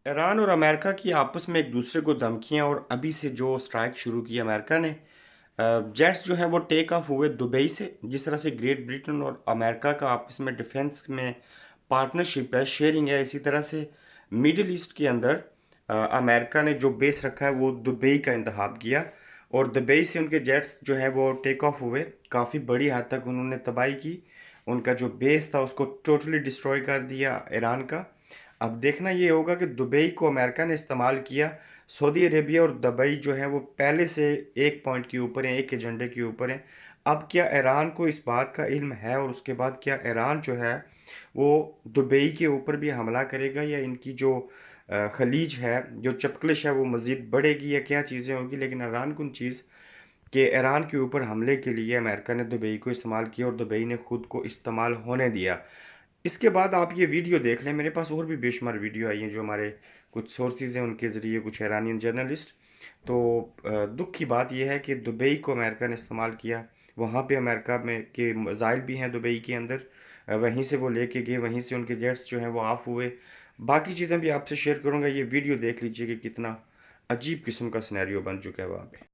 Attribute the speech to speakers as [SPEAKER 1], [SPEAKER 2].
[SPEAKER 1] Iran और America की आपस में एक दूसरे को धमकियां और अभी से जो स्ट्राइक शुरू की अमेरिका ने, जेट्स जो है वो टेक ऑफ हुए दुबई से। जिस तरह से ग्रेट ब्रिटेन और अमेरिका का आपस में डिफेंस में पार्टनरशिप है, शेयरिंग है, इसी तरह से मिडिल ईस्ट के अंदर अमेरिका ने जो बेस रखा है वो दुबई का इंतखाब किया और दुबई से उनके जेट्स जो है वो टेक ऑफ हुए। काफ़ी बड़ी हद तक उन्होंने तबाही की, उनका जो बेस था उसको टोटली डिस्ट्रॉय कर दिया ईरान का। अब देखना ये होगा कि दुबई को अमेरिका ने इस्तेमाल किया। सऊदी अरेबिया और दुबई जो है वो पहले से एक पॉइंट के ऊपर हैं, एक एजेंडे के ऊपर हैं। अब क्या ईरान को इस बात का इल्म है और उसके बाद क्या ईरान जो है वो दुबई के ऊपर भी हमला करेगा, या इनकी जो खलीज है, जो चपकलिश है, वो मज़ीद बढ़ेगी, या क्या चीज़ें होगी। लेकिन ईरान कौन चीज़ कि ईरान के ऊपर हमले के लिए अमेरिका ने दुबई को इस्तेमाल किया और दुबई ने खुद को इस्तेमाल होने दिया। इसके बाद आप ये वीडियो देख लें, मेरे पास और भी बेशुमार वीडियो आई हैं जो हमारे कुछ सोर्सेज हैं उनके ज़रिए, कुछ ईरानियन जर्नलिस्ट। तो दुख की बात यह है कि दुबई को अमेरिका ने इस्तेमाल किया। वहाँ पे अमेरिका में के मिसाइल भी हैं दुबई के अंदर, वहीं से वो लेके गए, वहीं से उनके जेट्स जो हैं वो ऑफ हुए। बाकी चीज़ें भी आपसे शेयर करूँगा, ये वीडियो देख लीजिए कि कितना अजीब किस्म का सिनेरियो बन चुका है वहाँ पे।